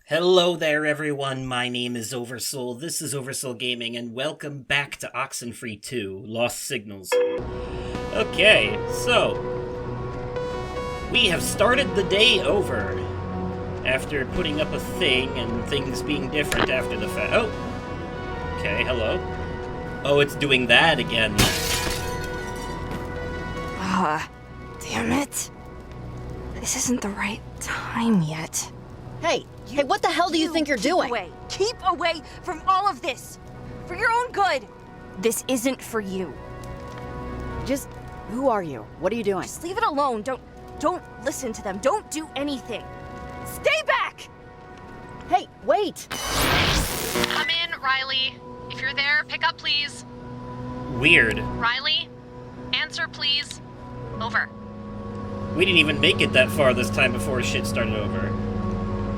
Hello there, everyone. My name is Oversoul. This is Oversoul Gaming, and welcome back to Oxenfree 2, Lost Signals. Okay, so we have started the day over after putting up a thing and things being different after the fact. Oh, okay, hello. Oh, it's doing that again. Damn it. This isn't the right time yet. Hey, what the hell do you think you're doing? Keep away from all of this! For your own good! This isn't for you. Who are you? What are you doing? Just leave it alone. Don't listen to them. Don't do anything. Stay back! Hey, wait! Come in, Riley. If you're there, pick up, please. Weird. Riley? Answer, please. Over. We didn't even make it that far this time before shit started over.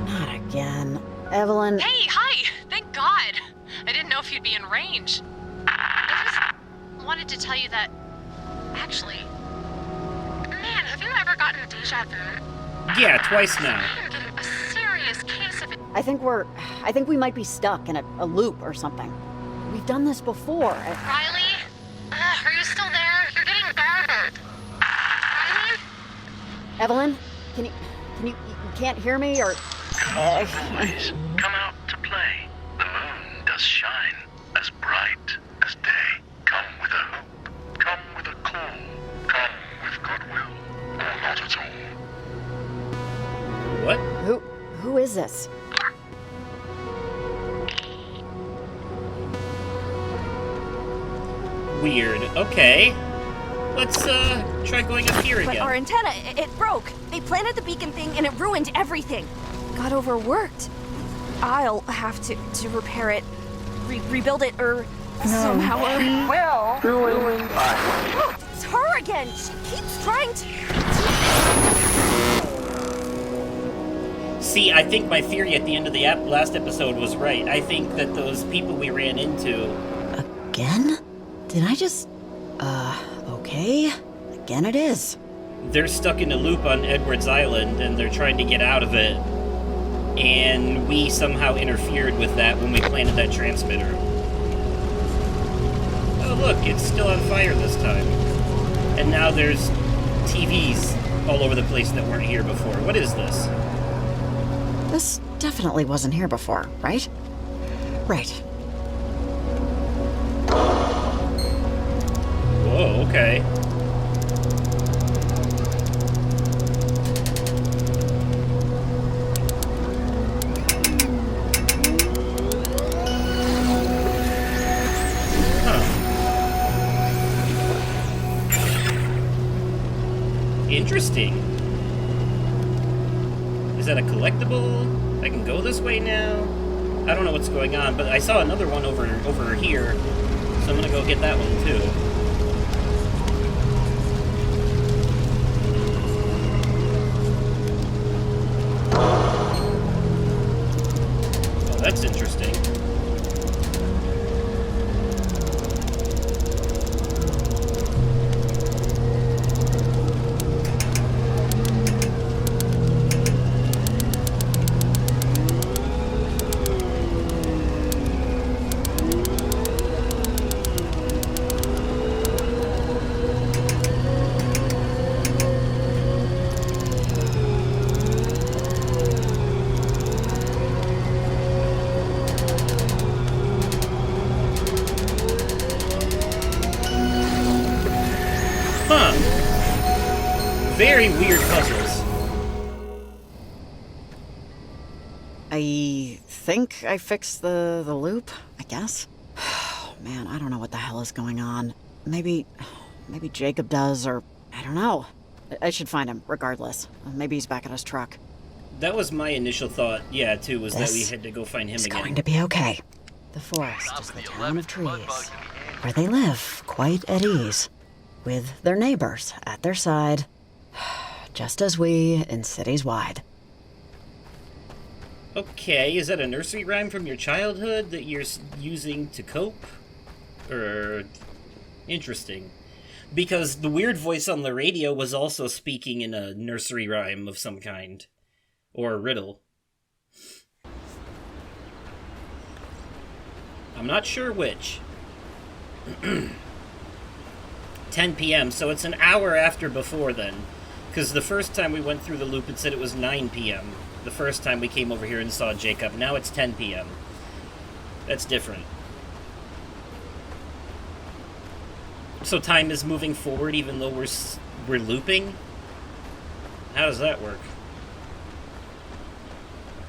Not again. Evelyn. Hey, hi! Thank God! I didn't know if you'd be in range. I just wanted to tell you that... Actually... Man, have you ever gotten deja vu? Yeah, twice now. I'm getting a serious case of it. I think we might be stuck in a loop or something. We've done this before. Riley? Are you still there? You're getting garbled. Riley? Evelyn, you can't hear me or... Always come out to play. The moon does shine as bright as day. Come with a hope. Come with a call. Come with goodwill. Or not at all. What? Who is this? Weird. Okay. Let's, try going up here But again. our antenna, it broke. They planted the beacon thing and it ruined everything. Got overworked. I'll have to repair it, rebuild it, or somehow. It's her again. She keeps trying to. See, I think my theory at the end of the last episode was right. I think that those people we ran into... Again? Did I just... okay. Again it is. They're stuck in a loop on Edwards Island, and they're trying to get out of it. And we somehow interfered with that when we planted that transmitter. Oh look, it's still on fire this time. And now there's TVs all over the place that weren't here before. What is this? This definitely wasn't here before, right? Right. Whoa, okay. Interesting. Is that a collectible? I can go this way now? I don't know what's going on, but I saw another one over here, so I'm gonna go get that one too. Oh, that's interesting. Huh. Very weird puzzles. I think I fixed the loop, I guess. Oh, man, I don't know what the hell is going on. Maybe Jacob does, or I don't know. I should find him, regardless. Maybe he's back at his truck. That was my initial thought, yeah, too, was that we This had to go find him It's again. going to be okay. The forest is the town of trees, where they live quite at ease, with their neighbors at their side, just as we in cities wide. Okay, is that a nursery rhyme from your childhood that you're using to cope? Or... interesting. Because the weird voice on the radio was also speaking in a nursery rhyme of some kind. Or a riddle. I'm not sure which. 10 p.m., so it's an hour after before then. Because the first time we went through the loop, it said it was 9 p.m. The first time we came over here and saw Jacob. Now it's 10 p.m. That's different. So time is moving forward even though we're looping? How does that work?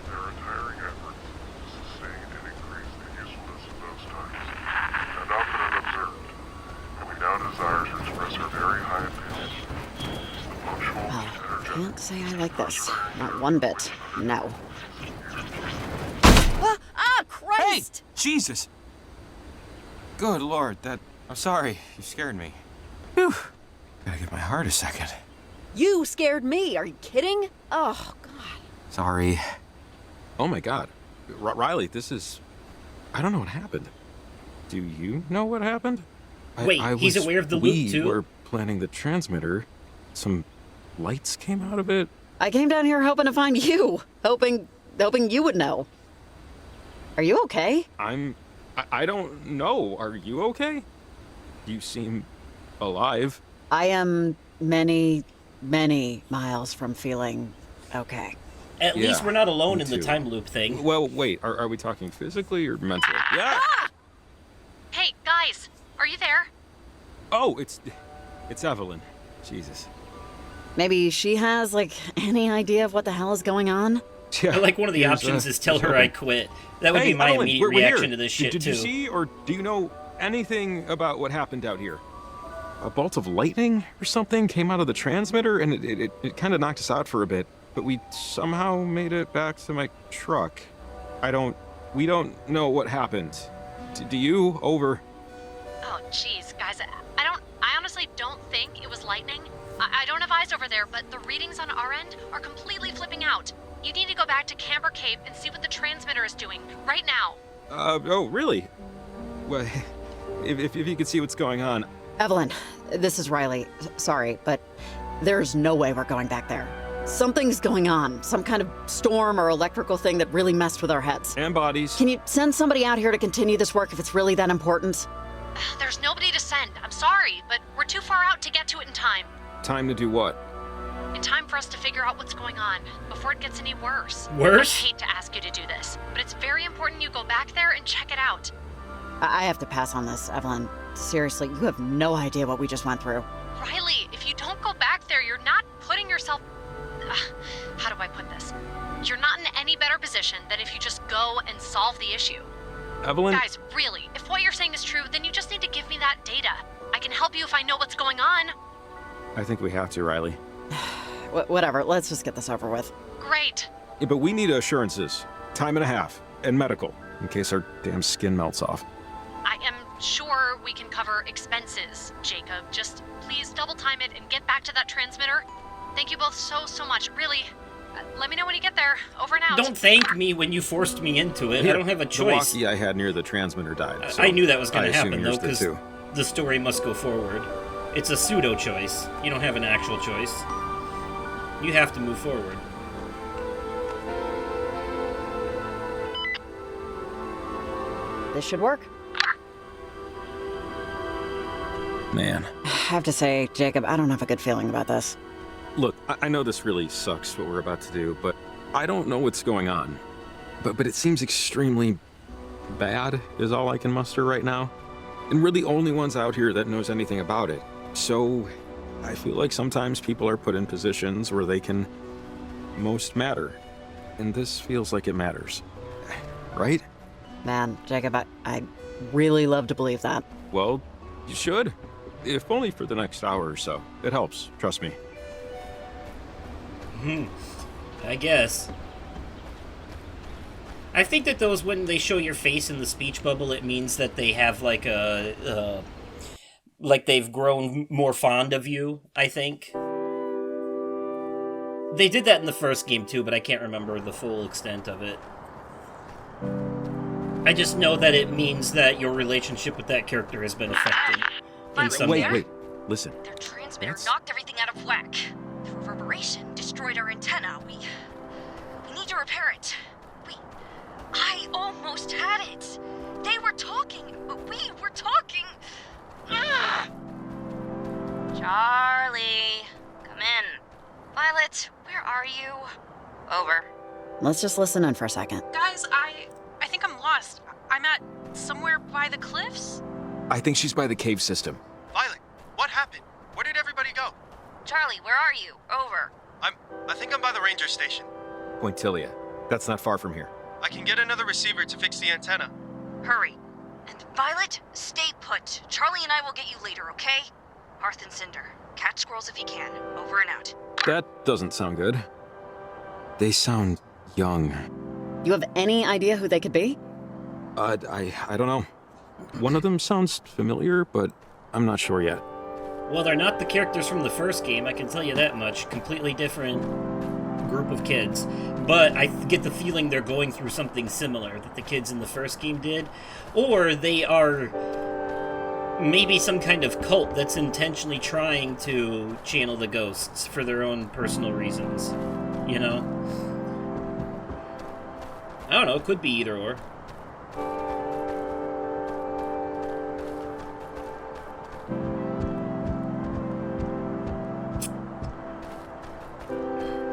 Their untiring efforts to sustain and increase the usefulness of those times have not been unobserved, and we now desire to express our very high opinion. The punctual, Well, energetic, can't say I like this. Not one bit. No. Ah, Christ! Hey! Jesus! Good lord, I'm sorry. You scared me. Whew. Gotta give my heart a second. You scared me. Are you kidding? Oh, God. Sorry. Oh my god. Riley, this is... I don't know what happened. Do you know what happened? Wait, he's aware of the loop too? We were planning the transmitter. Some lights came out of it. I came down here hoping to find you. Hoping you would know. Are you okay? I don't know. Are you okay? You seem alive. I am many, many miles from feeling okay. At least we're not alone me in the too. time loop thing. Well, wait. Are we talking physically or mentally? Yeah! Hey, guys, are you there? Oh, it's Evelyn. Jesus. Maybe she has, like, any idea of what the hell is going on? Yeah, Like, one of the here's, options is tell here's her I hoping. quit. That would Hey, be my Evelyn, immediate we're reaction here. to this shit, did too. you see, or do you know anything about what happened out here? A bolt of lightning or something came out of the transmitter, and it kind of knocked us out for a bit, but we somehow made it back to my truck. We don't know what happened. Do you? Over. Oh, jeez, guys, I honestly don't think it was lightning. I don't have eyes over there, but the readings on our end are completely flipping out. You need to go back to Camber Cape and see what the transmitter is doing, right now. Oh, really? Well, if you could see what's going on. Evelyn, this is Riley. Sorry, but there's no way we're going back there. Something's going on. Some kind of storm or electrical thing that really messed with our heads. And bodies. Can you send somebody out here to continue this work if it's really that important? There's nobody to send. I'm sorry, but we're too far out to get to it in time. Time to do what? In time for us to figure out what's going on, before it gets any worse. Worse? I hate to ask you to do this, but it's very important you go back there and check it out. I have to pass on this, Evelyn. Seriously, you have no idea what we just went through. Riley, if you don't go back there, you're not putting yourself... how do I put this? You're not in any better position than if you just go and solve the issue. Evelyn? Guys, really, if what you're saying is true, then you just need to give me that data. I can help you if I know what's going on. I think we have to, Riley. Whatever, let's just get this over with. Great. Yeah, but we need assurances. Time and a half. And medical. In case our damn skin melts off. I am sure we can cover expenses, Jacob. Just please double time it and get back to that transmitter. Thank you both so much. Really. Let me know when you get there. Over and out. Don't thank me when you forced me into it. I don't have a The choice. walkie I had near the transmitter died. So I knew that was going I to assume happen, yours though, did because too. the story must go forward. It's a pseudo-choice. You don't have an actual choice. You have to move forward. This should work. Man. I have to say, Jacob, I don't have a good feeling about this. Look, I know this really sucks what we're about to do, but I don't know what's going on. But it seems extremely bad is all I can muster right now. And we're the only ones out here that knows anything about it. So I feel like sometimes people are put in positions where they can most matter. And this feels like it matters. Right? Man, Jacob, I'd really love to believe that. Well, you should. If only for the next hour or so. It helps, trust me. I guess. I think that those, when they show your face in the speech bubble, it means that they have like like they've grown more fond of you, I think. They did that in the first game too, but I can't remember the full extent of it. I just know that it means that your relationship with that character has been affected in some way. Wait, listen. Their transmitter That's- knocked everything out of whack. The reverberation destroyed our antenna. We need to repair it. I almost had it. They were talking. We were talking. Ugh. Charlie, come in. Violet, where are you? Over. Let's just listen in for a second. Guys, I think I'm lost. I'm at somewhere by the cliffs. I think she's by the cave system. Violet, what happened? Where did everybody go? Charlie, where are you? Over. I think I'm by the ranger station. Pointillia. That's not far from here. I can get another receiver to fix the antenna. Hurry. And Violet, stay put. Charlie and I will get you later, okay? Hearth and Cinder, catch squirrels if you can. Over and out. That doesn't sound good. They sound young. You have any idea who they could be? I don't know. One of them sounds familiar, but I'm not sure yet. Well, they're not the characters from the first game, I can tell you that much. Completely different group of kids. But I get the feeling they're going through something similar that the kids in the first game did. Or they are maybe some kind of cult that's intentionally trying to channel the ghosts for their own personal reasons. You know? I don't know, it could be either or.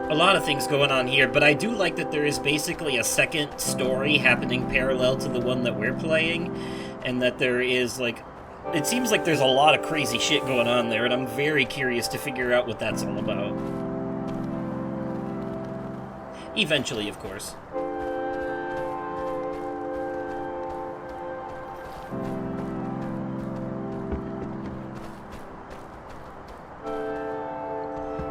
A lot of things going on here, but I do like that there is basically a second story happening parallel to the one that we're playing, and that there is, like, it seems like there's a lot of crazy shit going on there, and I'm very curious to figure out what that's all about. Eventually, of course.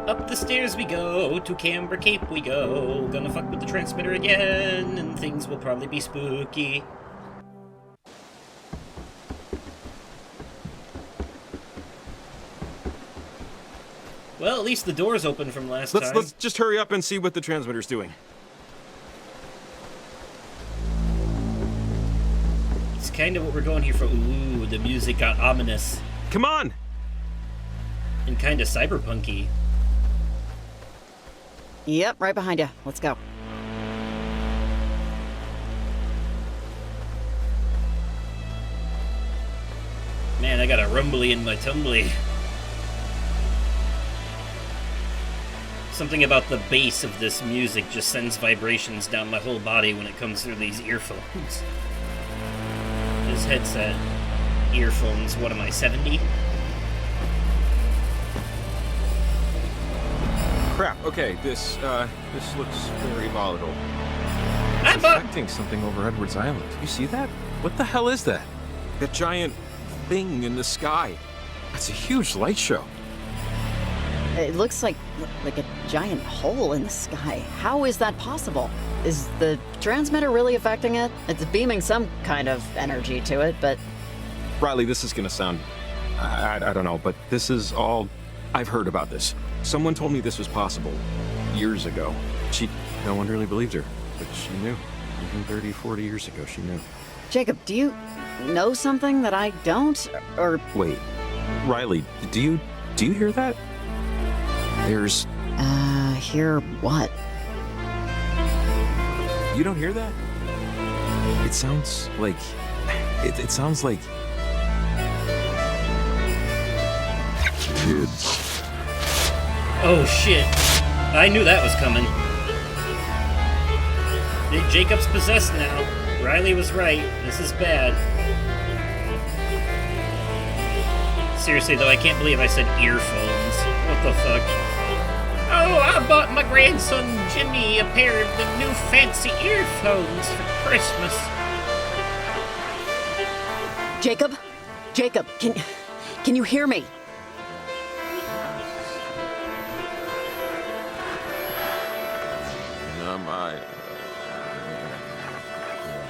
Up the stairs we go, to Camber Cape we go. Gonna fuck with the transmitter again, and things will probably be spooky. Well, at least the door's open from last time. Let's just hurry up and see what the transmitter's doing. It's kind of what we're going here for. Ooh, the music got ominous. Come on! And kind of cyberpunky. Yep, right behind you. Let's go. Man, I got a rumbly in my tumbly. Something about the bass of this music just sends vibrations down my whole body when it comes through these earphones. This headset, earphones, what am I, 70? Crap, okay, this looks very volatile. I It's affecting something over Edwards Island. You see that? What the hell is that? That giant thing in the sky. That's a huge light show. It looks like a giant hole in the sky. How is that possible? Is the transmitter really affecting it? It's beaming some kind of energy to it, but... Riley, this is gonna sound... I don't know, but this is all... I've heard about this. Someone told me this was possible years ago. No one really believed her, but she knew. Even 30, 40 years ago, she knew. Jacob, do you know something that I don't? Or... Wait, Riley, do you hear that? There's... hear what? You don't hear that? It sounds like... It sounds like... Kids. Oh shit. I knew that was coming. Jacob's possessed now. Riley was right. This is bad. Seriously though, I can't believe I said earphones. What the fuck? Oh, I bought my grandson Jimmy a pair of the new fancy earphones for Christmas. Jacob, can you hear me?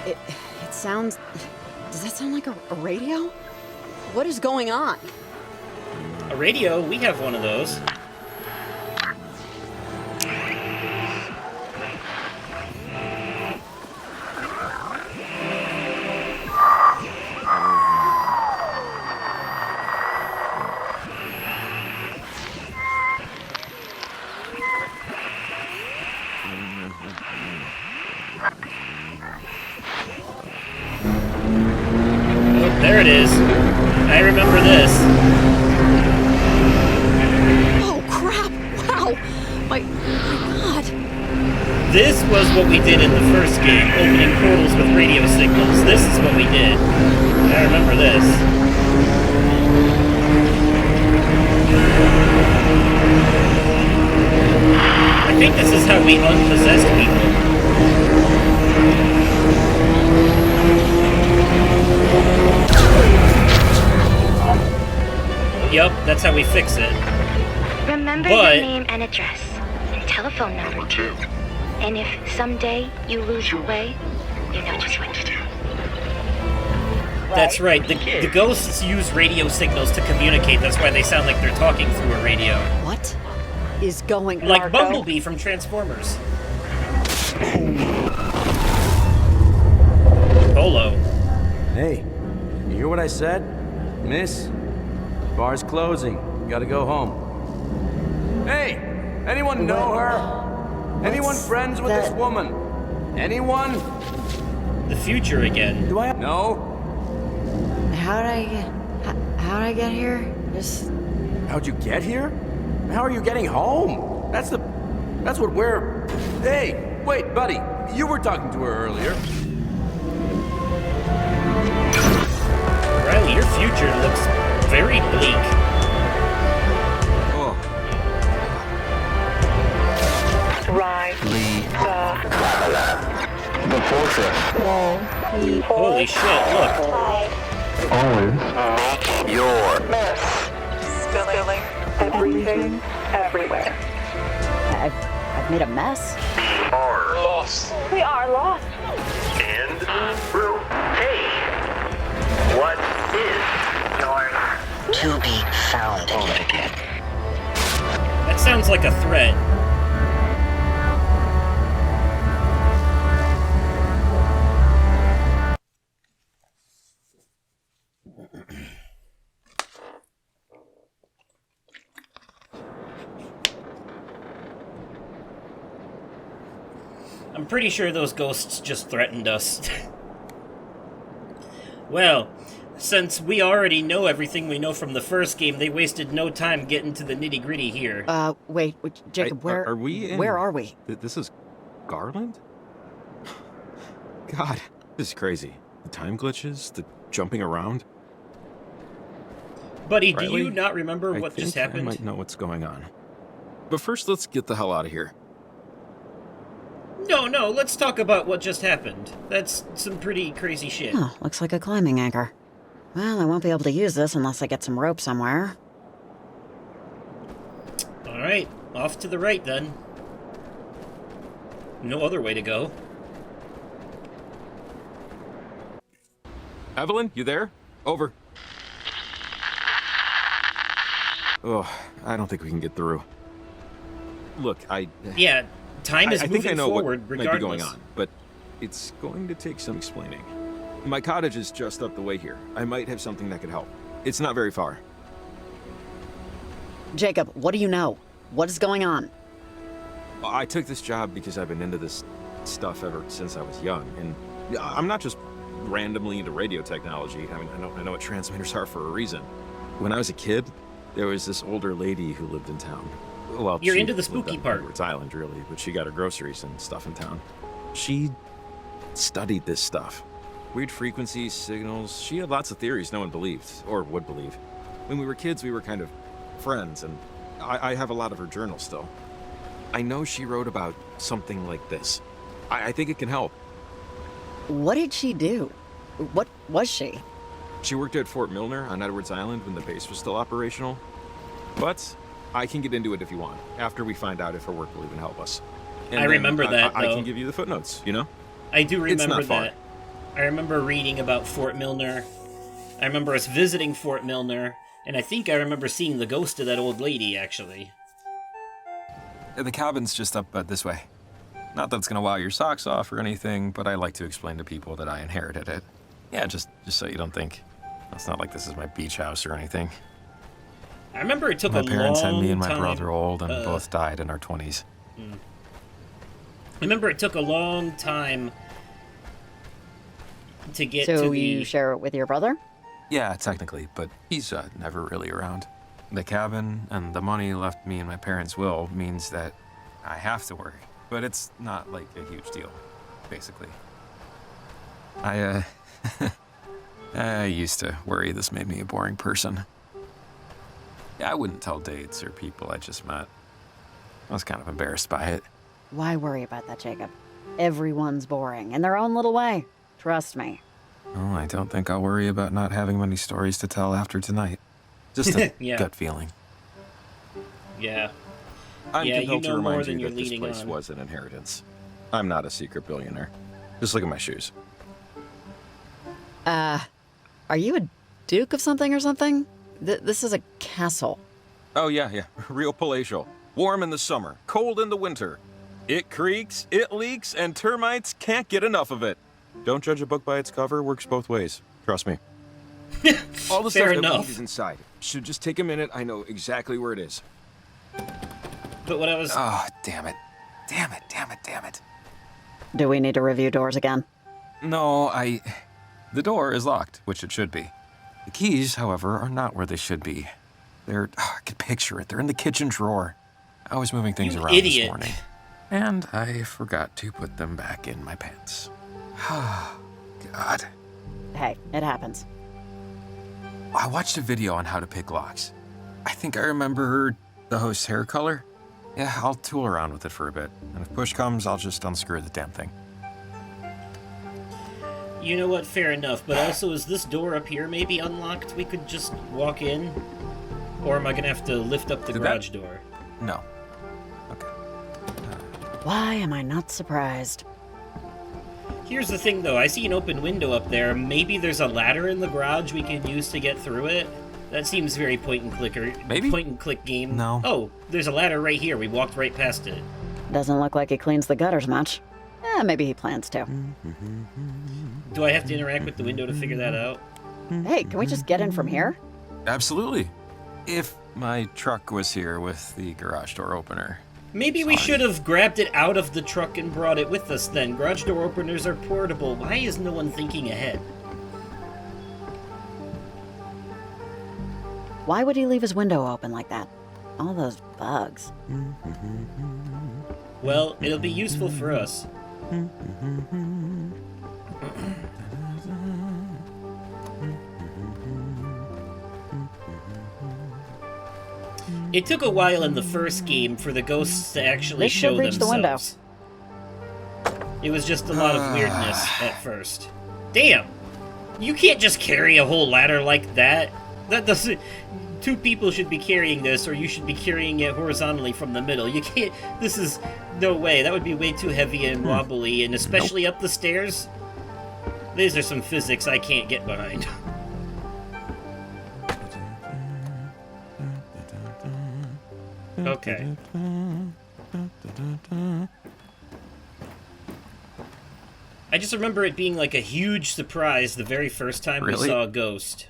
It sounds... Does that sound like a radio? What is going on? A radio? We have one of those. was what we did in the first game, opening portals with radio signals. This is what we did. I remember this. I think this is how we unpossessed people. Yup, that's how we fix it. Remember But- your name and address, and telephone number too. And if someday you lose your way, you know just what to do. That's right, the ghosts use radio signals to communicate, that's why they sound like they're talking through a radio. What is going on? Like Bumblebee from Transformers. Polo. Hey, you hear what I said? Miss? Bar's closing. You gotta go home. Hey! Anyone know her? Anyone friends with this woman? Anyone? The future again. Do I have... No? How'd I get here? Just... How'd you get here? How are you getting home? That's what we're... Hey! Wait, buddy. You were talking to her earlier. Riley, your future looks very bleak. Oh. The fortress. Holy shit, look. Always make your mess. Spilling everything everywhere. I've made a mess? Are lost. We are lost. And Brew. Hey. What is your to be found again? That sounds like a threat. I'm pretty sure those ghosts just threatened us. Well, since we already know everything we know from the first game, they wasted no time getting to the nitty-gritty here. Wait, Jacob, where are we in... Where are we? This is Garland? God, this is crazy. The time glitches, the jumping around. Buddy, do Riley, you not remember what just I happened? might know what's going on. But first, let's get the hell out of here. No, let's talk about what just happened. That's some pretty crazy shit. Oh, looks like a climbing anchor. Well, I won't be able to use this unless I get some rope somewhere. Alright, off to the right then. No other way to go. Evelyn, you there? Over. Oh, I don't think we can get through. Look, Yeah, time is I moving think I know forward what regardless. might be going on, but it's going to take some explaining. My cottage is just up the way here. I might have something that could help. It's not very far. Jacob, what do you know? What is going on? I took this job because I've been into this stuff ever since I was young, and I'm not just randomly into radio technology. I mean, I know what transmitters are for a reason. When I was a kid, there was this older lady who lived in town. Well, You're she into the lived spooky on part. Edwards Island, really, but she got her groceries and stuff in town. She studied this stuff. Weird frequencies, signals. She had lots of theories no one believed, or would believe. When we were kids, we were kind of friends, and I have a lot of her journals still. I know she wrote about something like this. I think it can help. What did she do? What was she? She worked at Fort Milner on Edwards Island when the base was still operational. But I can get into it if you want, after we find out if her work will even help us. And I then remember that, I though. can give you the footnotes, you know? I do It's remember not far. that. I remember reading about Fort Milner. I remember us visiting Fort Milner, and I think I remember seeing the ghost of that old lady, actually. The cabin's just up this way. Not that it's gonna wow your socks off or anything, but I like to explain to people that I inherited it. Yeah, just so you don't think. It's not like this is my beach house or anything. I remember it took My a long parents had me and my time- brother old and both died in our 20s. I remember it took a long time to get to So the... you share it with your brother? Yeah, technically, but he's never really around. The cabin and the money left me in my parents' will means that I have to work. but it's not like a huge deal, basically. I used to worry this made me a boring person. Yeah, I wouldn't tell dates or people I just met. I was kind of embarrassed by it. Why worry about that, Jacob? Everyone's boring in their own little way. Trust me. Oh, I don't think I'll worry about not having many stories to tell after tonight. Just a Yeah. gut feeling. Yeah. I'm Yeah, compelled you to know more remind than you you're that this leading place on. was an inheritance. I'm not a secret billionaire. Just look at my shoes. Are you a duke of something or something? This is a castle. Oh, yeah. Real palatial. Warm in the summer, cold in the winter. It creaks, it leaks, and termites can't get enough of it. Don't judge a book by its cover, works both ways. Trust me. All the Fair stuff that we enough. need is inside. Should just take a minute. I know exactly where it is. But what I was... Oh, damn it. Damn it. Do we need to review doors again? No, The door is locked, which it should be. The keys, however, are not where they should be. I can picture it. They're in the kitchen drawer. I was moving things You around idiot. this morning. And I forgot to put them back in my pants. God. Hey, it happens. I watched a video on how to pick locks. I think I remember the host's hair color. Yeah, I'll tool around with it for a bit. And if push comes, I'll just unscrew the damn thing. You know what? Fair enough. But also, is this door up here maybe unlocked? We could just walk in? Or am I gonna have to lift up the garage door? No. Okay. Why am I not surprised? Here's the thing, though. I see an open window up there. Maybe there's a ladder in the garage we can use to get through it? That seems very Maybe? point and click game. No. Oh, there's a ladder right here. We walked right past it. Doesn't look like he cleans the gutters much. Maybe he plans to. Do I have to interact with the window to figure that out? Hey, can we just get in from here? Absolutely. If my truck was here with the garage door opener. Maybe we Sorry. should have grabbed it out of the truck and brought it with us then. Garage door openers are portable. Why is no one thinking ahead? Why would he leave his window open like that? All those bugs. Well, it'll be useful for us. It took a while in the first game for the ghosts to actually They should show reach the window. themselves. It was just a lot of weirdness at first. Damn! You can't just carry a whole ladder like that. That doesn't... Two people should be carrying this, or you should be carrying it horizontally from the middle. You can't... This is... No way. That would be way too heavy and wobbly, and especially up the stairs. These are some physics I can't get behind. Okay. I just remember it being like a huge surprise the very first time we Really? saw a ghost.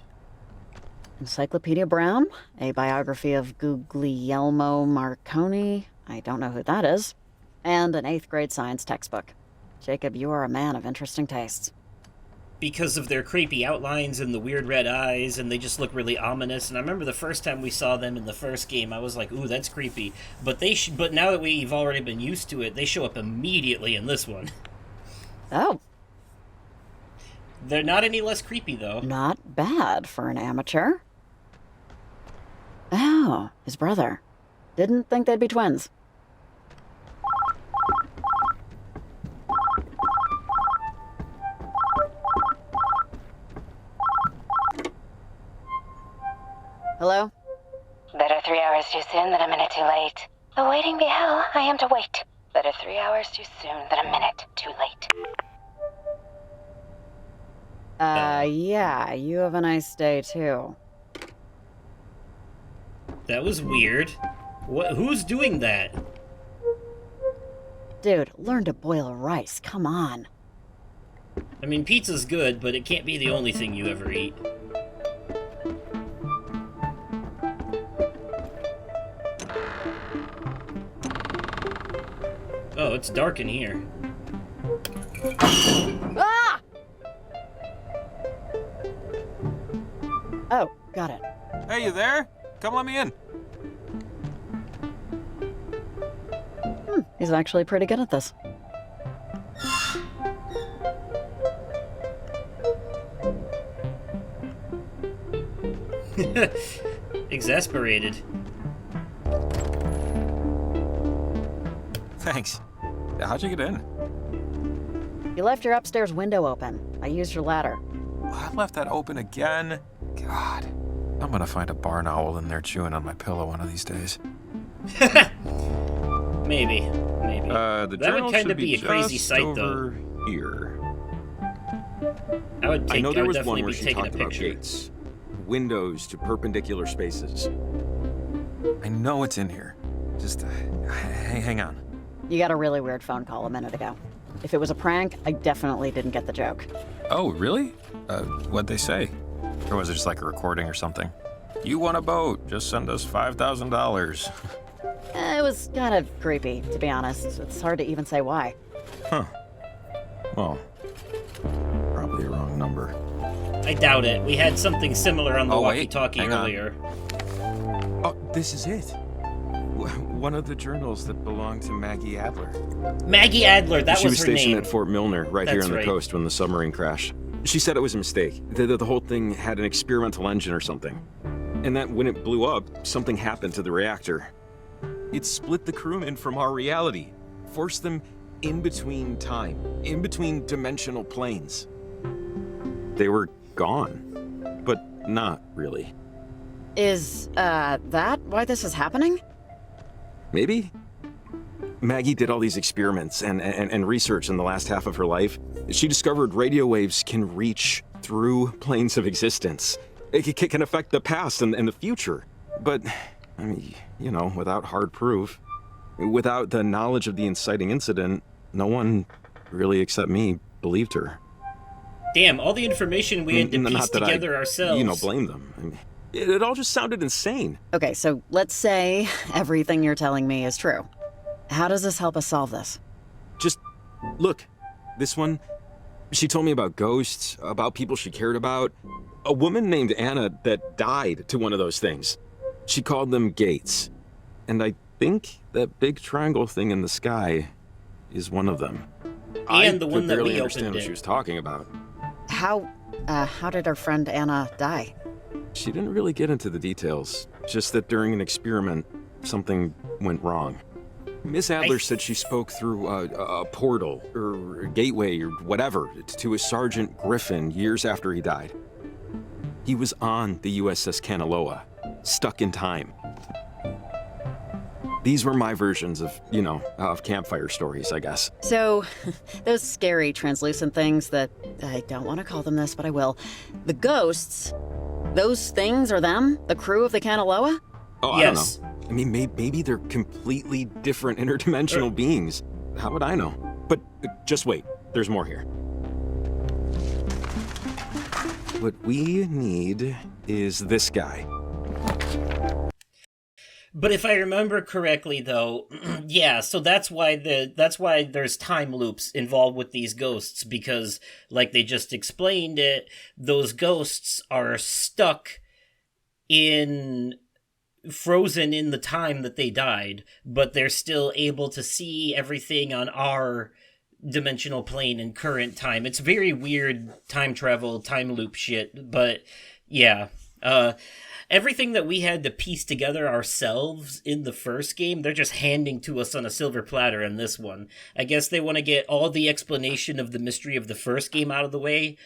Encyclopedia Brown, a biography of Guglielmo Marconi, I don't know who that is, and an 8th grade science textbook. Jacob, you are a man of interesting tastes. Because of their creepy outlines and the weird red eyes, and they just look really ominous. And I remember the first time we saw them in the first game, I was like, ooh, that's creepy. But but now that we've already been used to it, they show up immediately in this one. Oh, They're not any less creepy, though. not bad for an amateur. Oh, his brother. Didn't think they'd be twins. Hello? Better 3 hours too soon than a minute too late. Though waiting be hell, I am to wait. Better 3 hours too soon than a minute too late. Yeah, you have a nice day too. That was weird. Who's doing that? Dude, learn to boil rice, come on. I mean, pizza's good, but it can't be the only thing you ever eat. Oh, it's dark in here. Ah! Oh, got it. Hey, you there? Come let me in. He's actually pretty good at this. Exasperated. Thanks. How'd you get in? You left your upstairs window open. I used your ladder. I left that open again. God. I'm gonna find a barn owl in there chewing on my pillow one of these days. Maybe. The That journal would kind should of be a crazy just sight, over here. I would I know there was definitely one where be she taking a talked about picture. gates. Windows to perpendicular spaces. I know it's in here. Just hang on. You got a really weird phone call a minute ago. If it was a prank, I definitely didn't get the joke. Oh, really? What'd they say? Or was it just like a recording or something? You won a boat. Just send us $5,000. It was kind of creepy, to be honest. It's hard to even say why. Huh. Well, probably a wrong number. I doubt it. We had something similar on the Oh, wait. walkie-talkie Hang on. earlier. Oh, this is it. One of the journals that belonged to Maggie Adler. Maggie Adler, that she was was her stationed name. at Fort Milner, right here That's on the right. coast when the submarine crashed. She said it was a mistake. The whole thing had an experimental engine or something. And that when it blew up, something happened to the reactor. It split the crewmen from our reality, forced them in between time, in between dimensional planes. They were gone, but not really. Is, that why this is happening? Maybe? Maggie did all these experiments and research in the last half of her life. She discovered radio waves can reach through planes of existence. It can affect the past and the future. But, I mean, you know, without hard proof, without the knowledge of the inciting incident, no one, really except me, believed her. Damn, all the information we had to piece Not that together I, ourselves. blame them. I mean, it all just sounded insane. Okay, so let's say everything you're telling me is true. How does this help us solve this? Just look, this one, she told me about ghosts, about people she cared about. A woman named Anna that died to one of those things. She called them gates. And I think that big triangle thing in the sky is one of them. And the one that barely we understand opened what it. she was talking about. How did our friend Anna die? She didn't really get into the details, just that during an experiment, something went wrong. Miss Adler said she spoke through a portal, or a gateway, or whatever, to a Sergeant Griffin years after he died. He was on the USS Kanaloa, stuck in time. These were my versions of, of campfire stories, I guess. So, those scary translucent things that, I don't want to call them this, but I will. The ghosts, those things are them? The crew of the Kanaloa? Oh, Yes. I don't know. I mean, maybe they're completely different interdimensional beings. How would I know? But just wait, there's more here. What we need is this guy. But if I remember correctly, though, yeah, so that's why there's time loops involved with these ghosts, because, like they just explained it, those ghosts are frozen in the time that they died, but they're still able to see everything on our dimensional plane in current time. It's very weird time travel, time loop shit, but yeah. Everything that we had to piece together ourselves in the first game, they're just handing to us on a silver platter in this one. I guess they want to get all the explanation of the mystery of the first game out of the way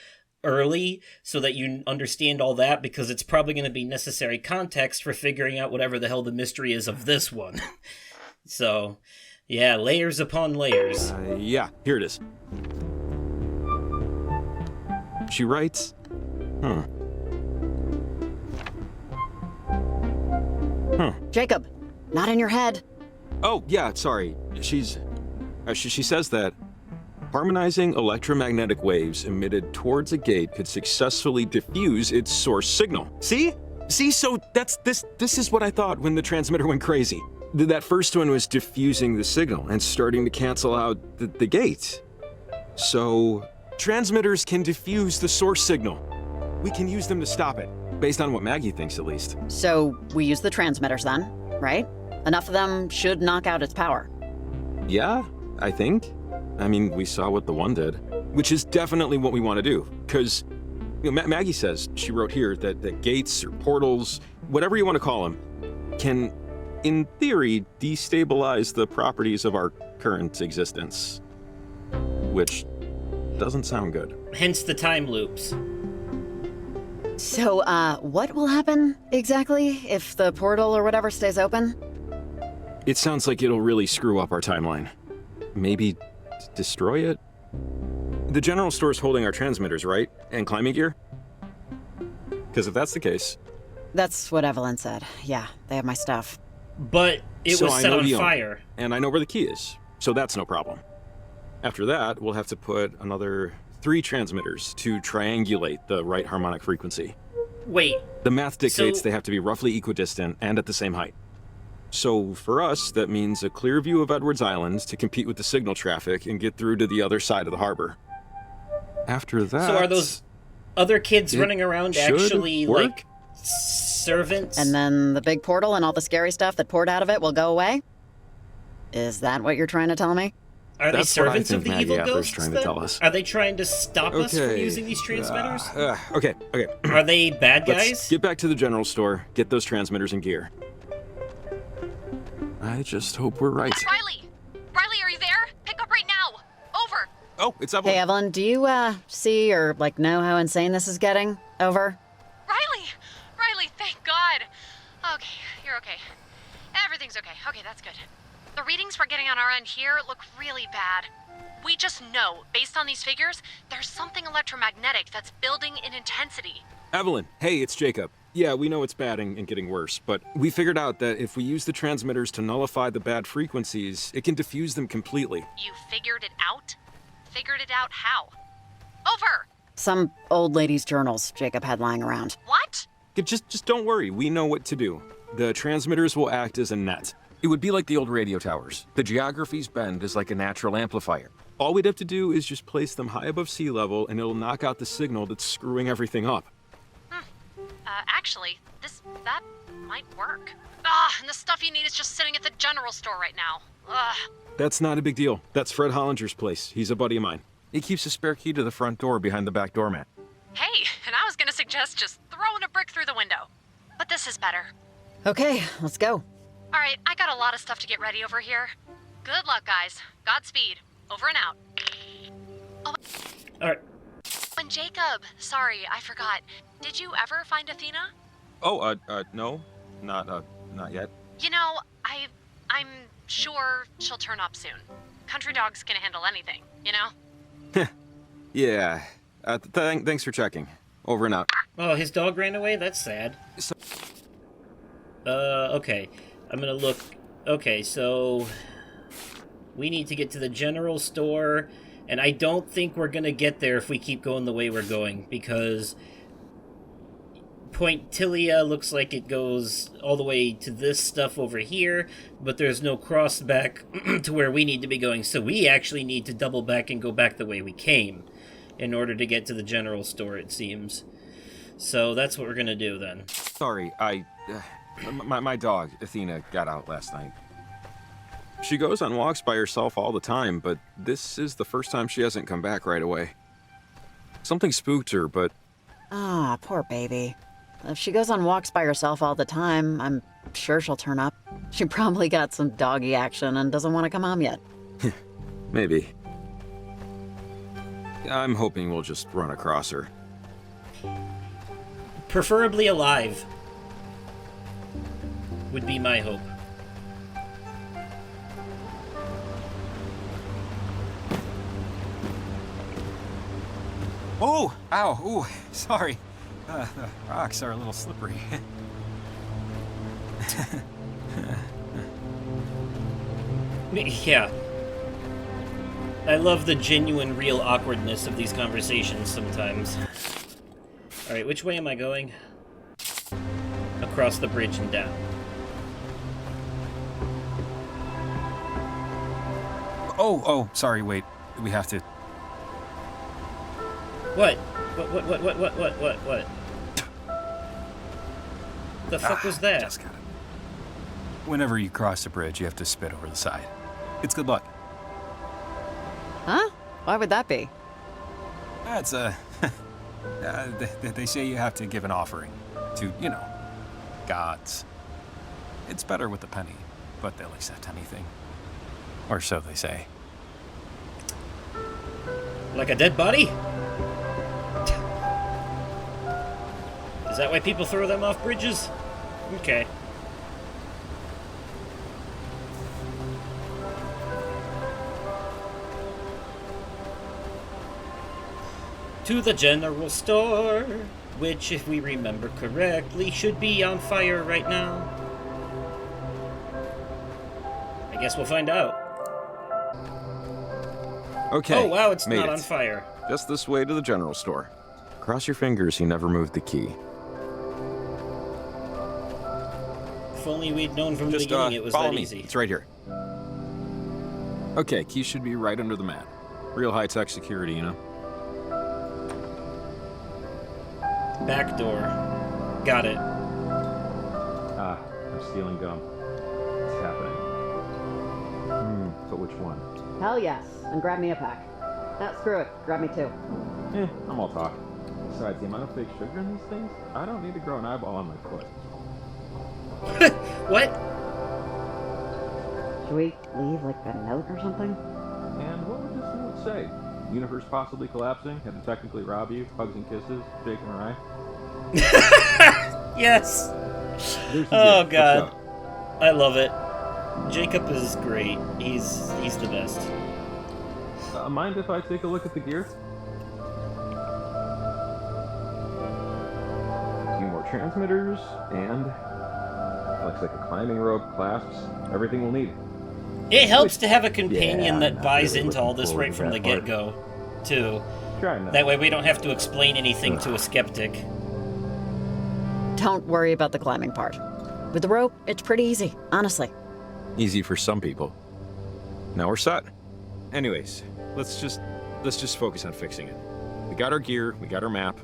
early so that you understand all that, because it's probably going to be necessary context for figuring out whatever the hell the mystery is of this one. So, yeah, layers upon layers. Yeah, here it is. She writes, Jacob, not in your head. Oh, yeah, sorry. She says that harmonizing electromagnetic waves emitted towards a gate could successfully diffuse its source signal. See? So this is what I thought when the transmitter went crazy. That first one was diffusing the signal and starting to cancel out the gate. So, transmitters can diffuse the source signal. We can use them to stop it, based on what Maggie thinks at least. So, we use the transmitters then, right? Enough of them should knock out its power. Yeah, I think. I mean, we saw what the one did, which is definitely what we want to do. Because, Maggie says, she wrote here, that gates or portals, whatever you want to call them, can, in theory, destabilize the properties of our current existence. Which doesn't sound good. Hence the time loops. So, what will happen exactly if the portal or whatever stays open? It sounds like it'll really screw up our timeline. Maybe destroy it? The general store's holding our transmitters, right? And climbing gear? Because if that's the case... That's what Evelyn said. Yeah, they have my stuff. But it was set on fire. And I know where the key is, so that's no problem. After that, we'll have to put another 3 transmitters to triangulate the right harmonic frequency. Wait. The math dictates they have to be roughly equidistant and at the same height. So for us, that means a clear view of Edwards Island to compete with the signal traffic and get through to the other side of the harbor. After that... So are those other kids running around actually, like, servants? And then the big portal and all the scary stuff that poured out of it will go away? Is that what you're trying to tell me? Are they servants of the evil ghosts, trying then? to tell us. Are they trying to stop us from using these transmitters? Okay. Are they bad guys? Let's get back to the general store, get those transmitters in gear. I just hope we're right. Riley! Riley, are you there? Pick up right now! Over! Oh, it's Evelyn. Hey, Evelyn, do you, see or, like, know how insane this is getting? Over? Riley! Riley, thank God! Okay, you're okay. Everything's okay. Okay, that's good. The readings we're getting on our end here look really bad. We just know, based on these figures, there's something electromagnetic that's building in intensity. Evelyn, hey, it's Jacob. Yeah, we know it's bad and getting worse, but we figured out that if we use the transmitters to nullify the bad frequencies, it can diffuse them completely. You figured it out? Figured it out how? Over! Some old lady's journals Jacob had lying around. What? Just don't worry, we know what to do. The transmitters will act as a net. It would be like the old radio towers. The geography's bend is like a natural amplifier. All we'd have to do is just place them high above sea level and it'll knock out the signal that's screwing everything up. Actually, that might work. And the stuff you need is just sitting at the general store right now. That's not a big deal. That's Fred Hollinger's place. He's a buddy of mine. He keeps a spare key to the front door behind the back doormat. Hey, and I was gonna suggest just throwing a brick through the window. But this is better. Okay, let's go. All right, I got a lot of stuff to get ready over here. Good luck, guys. Godspeed. Over and out. Oh, All right. and Jacob, sorry, I forgot. Did you ever find Athena? Oh, no. Not yet. You know, I'm sure she'll turn up soon. Country dog's can handle anything, you know? Yeah. Thanks for checking. Over and out. Oh, his dog ran away? That's sad. Okay. I'm gonna look... Okay, so... We need to get to the general store, and I don't think we're gonna get there if we keep going the way we're going, because... Point Tilia looks like it goes all the way to this stuff over here, but there's no cross back to where we need to be going, so we actually need to double back and go back the way we came in order to get to the general store, it seems. So that's what we're gonna do then. Sorry, my dog, Athena, got out last night. She goes on walks by herself all the time, but this is the first time she hasn't come back right away. Something spooked her, but... Ah, poor baby. If she goes on walks by herself all the time, I'm sure she'll turn up. She probably got some doggy action and doesn't want to come home yet. Maybe. I'm hoping we'll just run across her. Preferably alive would be my hope. Oh! Ow! Ooh, sorry. The rocks are a little slippery. Yeah. I love the genuine, real awkwardness of these conversations sometimes. Alright, which way am I going? Across the bridge and down. Oh, sorry, wait. We have to... What? What? The fuck was that? Just got it. Whenever you cross the bridge, you have to spit over the side. It's good luck. Why would that be? That's they say you have to give an offering to, gods. It's better with a penny, but they'll accept anything. Or so they say. Like a dead body? Is that why people throw them off bridges? Okay. To the general store, which, if we remember correctly, should be on fire right now. I guess we'll find out. Okay. Oh, wow, it's made not it. on fire. Just this way to the general store. Cross your fingers he never moved the key. If only we'd known from the beginning it was follow that me. easy. It's right here. Okay, key should be right under the mat. Real high-tech security, you know? Back door. Got it. Ah, I'm stealing gum. It's happening. But which one? Hell yes. And grab me a pack. Screw it. Grab me two. I'm all talk. Besides, the amount of fake sugar in these things, I don't need to grow an eyeball on my foot. What? Should we leave, like, a note or something? And what would this note say? Universe possibly collapsing, had to technically rob you, hugs and kisses, Jake and Rye. Yes! Oh god. I love it. Jacob is great. He's the best. Mind if I take a look at the gear? A few more transmitters, and looks like a climbing rope, clasps, everything we'll need. It helps to have a companion that not buys really into all looking this forward right to from the that part. get-go, too. Try not. That way we don't have to explain anything to a skeptic. Don't worry about the climbing part. With the rope, it's pretty easy, honestly. Easy for some people. Now we're set. Anyways, let's just focus on fixing it. We got our gear, we got our map.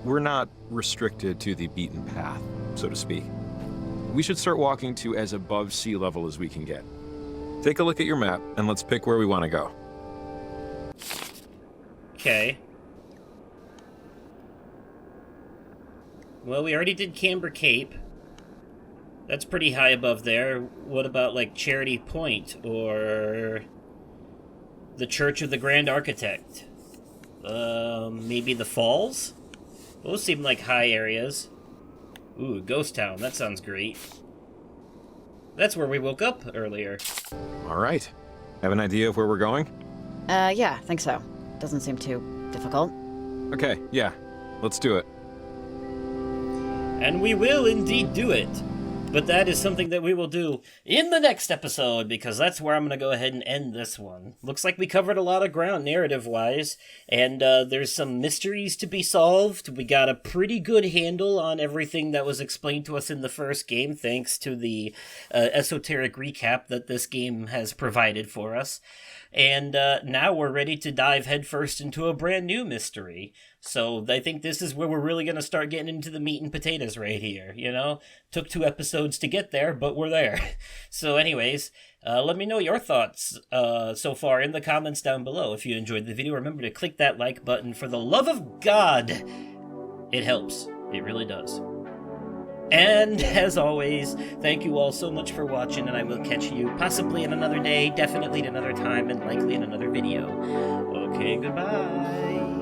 We're not restricted to the beaten path, so to speak. We should start walking to as above sea level as we can get. Take a look at your map, and let's pick where we want to go. Okay. Well, we already did Camber Cape. That's pretty high above there. What about, like, Charity Point, or the Church of the Grand Architect? Maybe the Falls? Those seem like high areas. Ooh, Ghost Town. That sounds great. That's where we woke up earlier. All right. Have an idea of where we're going? Yeah, I think so. Doesn't seem too difficult. Okay, yeah. Let's do it. And we will indeed do it. But that is something that we will do in the next episode, because that's where I'm going to go ahead and end this one. Looks like we covered a lot of ground narrative-wise, and there's some mysteries to be solved. We got a pretty good handle on everything that was explained to us in the first game, thanks to the esoteric recap that this game has provided for us. And now we're ready to dive headfirst into a brand new mystery. So I think this is where we're really going to start getting into the meat and potatoes right here, you know? Took 2 episodes to get there, but we're there. So anyways, let me know your thoughts so far in the comments down below. If you enjoyed the video, remember to click that like button. For the love of God, it helps. It really does. And, as always, thank you all so much for watching, and I will catch you possibly in another day, definitely at another time, and likely in another video. Okay, goodbye.